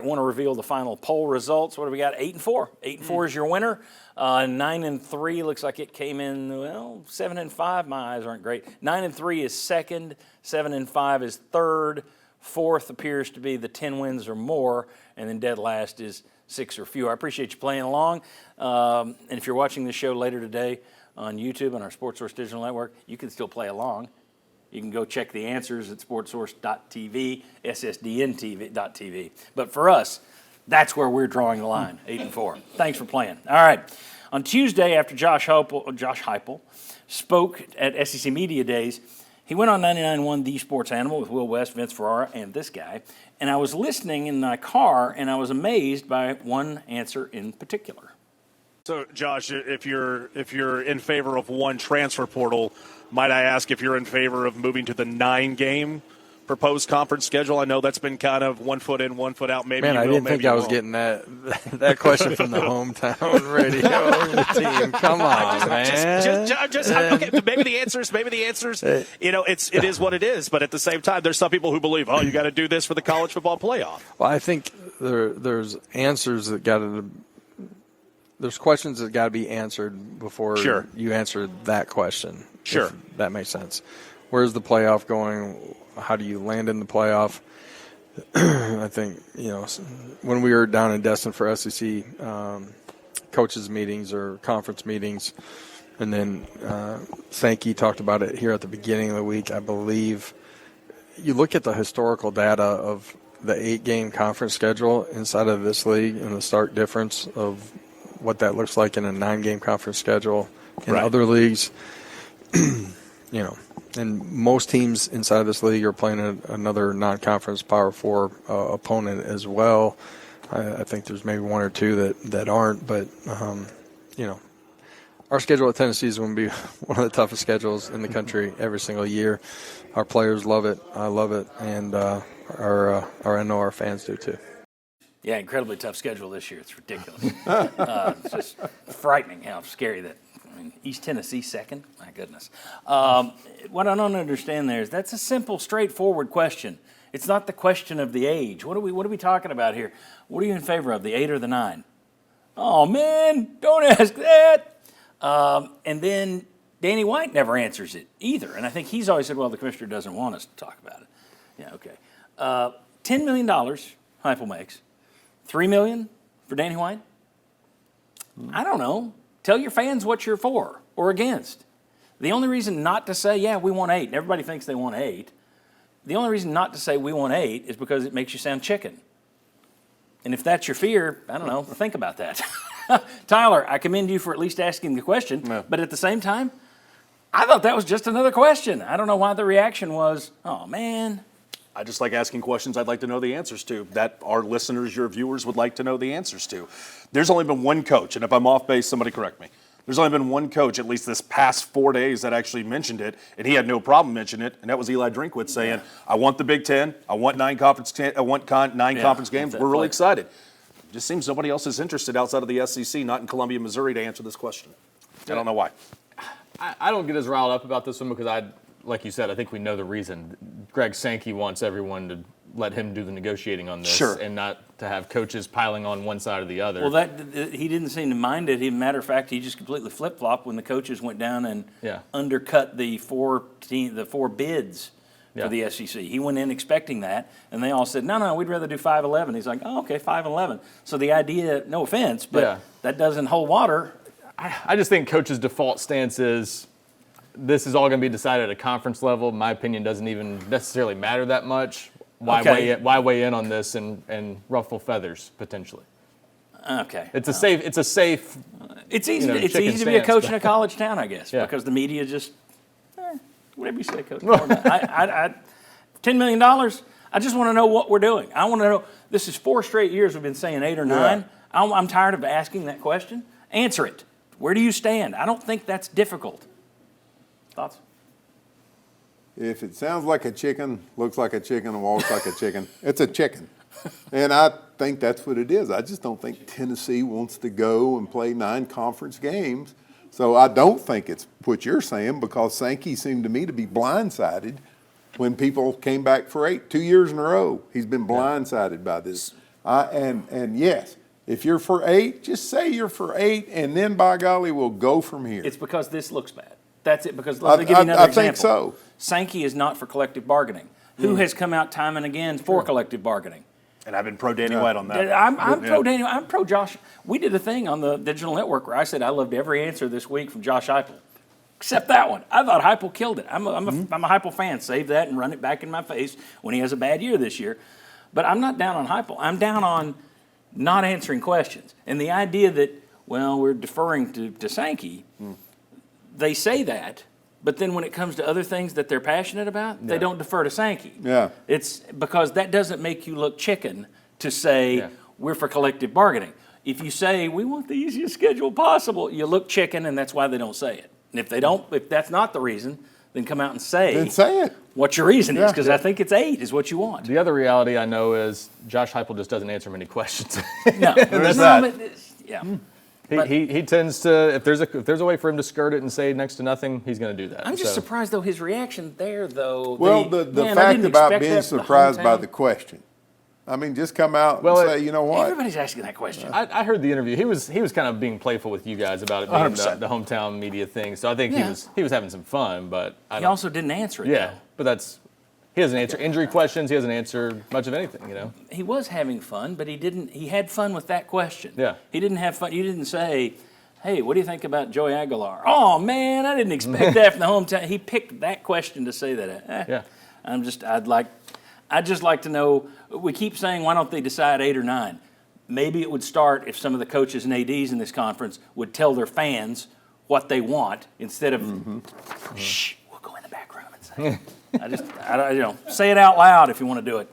want to reveal the final poll results. What do we got? 8-4. 8-4 is your winner. 9-3 looks like it came in, well, 7-5. My eyes aren't great. 9-3 is second. 7-5 is third. Fourth appears to be the 10 wins or more. And then dead last is 6 or fewer. I appreciate you playing along. And if you're watching this show later today on YouTube on our SportsSource Digital Network, you can still play along. You can go check the answers at sportsource.tv, ssdntv.tv. But for us, that's where we're drawing the line, 8-4. Thanks for playing. All right. On Tuesday, after Josh Heupel spoke at SEC Media Days, he went on 99.1 The Sports Animal with Will West, Vince Ferrara, and this guy. And I was listening in my car, and I was amazed by one answer in particular. So, Josh, if you're in favor of one transfer portal, might I ask if you're in favor of moving to the 9-game proposed conference schedule? I know that's been kind of 1 foot in, 1 foot out. Maybe man, you will, I didn't maybe think I was won't. getting that question from the hometown radio team. Come on, man. Okay, maybe the answers. It is what it is. But at the same time, there's some people who believe, you got to do this for the college football playoff. Well, I think there's answers that there's questions that got to be answered before you answer that question. Sure. If that makes sense. Where's the playoff going? How do you land in the playoff? I think, when we were down in Destin for SEC coaches meetings or conference meetings, and then Sankey talked about it here at the beginning of the week, I believe, you look at the historical data of the 8-game conference schedule inside of this league and the stark difference of what that looks like in a 9-game conference schedule in other leagues. And most teams inside of this league are playing another non-conference Power 4 opponent as well. I think there's maybe one or two that aren't, but our schedule at Tennessee is going to be one of the toughest schedules in the country every single year. Our players love it. I love it, and I know our fans do too. Yeah, incredibly tough schedule this year. It's ridiculous. It's just frightening how scary that. East Tennessee second? My goodness. What I don't understand there is that's a simple, straightforward question. It's not the question of the age. What are we talking about here? What are you in favor of, the 8 or the 9? Oh, man, don't ask that. And then Danny White never answers it either. And I think he's always said, well, the commissioner doesn't want us to talk about it. Yeah, okay. $10 million Heupel makes. $3 million for Danny White? I don't know. Tell your fans what you're for or against. The only reason not to say, yeah, we want 8, and everybody thinks they want 8, the only reason not to say we want 8 is because it makes you sound chicken. And if that's your fear, I don't know, think about that. Tyler, I commend you for at least asking the question, but at the same time, I thought that was just another question. I don't know why the reaction was, oh, man. I just like asking questions I'd like to know the answers to, that our listeners, your viewers, would like to know the answers to. There's only been one coach, and if I'm off base, somebody correct me. There's only been one coach, at least this past 4 days, that actually mentioned it, and he had no problem mentioning it, and that was Eli Drinkwitz saying, I want the Big Ten, I want 9 conference games, we're really excited. It just seems nobody else is interested outside of the SEC, not in Columbia, Missouri, to answer this question. I don't know why. I don't get as riled up about this one because like you said, I think we know the reason. Greg Sankey wants everyone to let him do the negotiating on this and not to have coaches piling on one side or the other. Well, he didn't seem to mind it. As a matter of fact, he just completely flip-flopped when the coaches went down and undercut the four bids for the SEC. He went in expecting that, and they all said, no, we'd rather do 5-11. He's like, oh, okay, 5-11. So the idea, no offense, but that doesn't hold water. I just think coaches' default stance is this is all going to be decided at a conference level. My opinion doesn't even necessarily matter that much. Why weigh in on this and ruffle feathers potentially? Okay, it's a safe. It's easy to be a coach in a college town, I guess, because the media just whatever you say, coach. $10 million. I just want to know what we're doing. I want to know. This is 4 straight years we've been saying 8 or 9. I'm tired of asking that question. Answer it. Where do you stand? I don't think that's difficult. Thoughts? If it sounds like a chicken, looks like a chicken, and walks like a chicken, it's a chicken. And I think that's what it is. I just don't think Tennessee wants to go and play 9 conference games. So I don't think it's what you're saying, because Sankey seemed to me to be blindsided when people came back for 8, 2 years in a row. He's been blindsided by this And yes, if you're for 8, just say you're for 8, and then by golly, we'll go from here. It's because this looks bad. That's it. Because let me give you another I example. think so. Sankey is not for collective bargaining. Who has come out time and again for collective bargaining? And I've been pro Danny White on that. I'm pro Daniel. I'm pro Josh. We did a thing on the digital network where I said I loved every answer this week from Josh Heupel, except that one. I thought Heupel killed it. I'm a Heupel fan. Save that and run it back in my face when he has a bad year this year. But I'm not down on Heupel. I'm down on not answering questions. And the idea that, well, we're deferring to Sankey, they say that, but then when it comes to other things that they're passionate about, they don't defer to Sankey. Yeah. It's because that doesn't make you look chicken to say we're for collective bargaining. If you say we want the easiest schedule possible, you look chicken, and that's why they don't say it. And if that's not the reason, then come out and say. Then say it. What your reason is, Yeah. because I think it's 8 is what you want. The other reality I know is Josh Heupel just doesn't answer many questions. No, There's that. but yeah. He tends to, if there's a way for him to skirt it and say next to nothing, he's going to do that. I'm just So, surprised, though, his reaction there, though. Well, the Man, I fact didn't about expect being that from the surprised by hometown. the question. I mean, just come out Well, and say, you know what? Everybody's asking that question. I heard the interview. He was kind of being playful with you guys about it being 100%. the hometown media thing. So I think Yeah. he was having some fun, but He also didn't answer it. yeah, though. but he doesn't answer injury questions. He doesn't answer much of anything. He was having fun, but he had fun with that question. Yeah. He didn't have fun. You didn't say, hey, what do you think about Joey Aguilar? Oh, man, I didn't expect that from the hometown. He picked that question to say that. Yeah. I'd just like to know, we keep saying, why don't they decide 8 or 9? Maybe it would start if some of the coaches and ADs in this conference would tell their fans what they want instead of, shh, we'll go in the back room and say it. Say it out loud if you want to do it.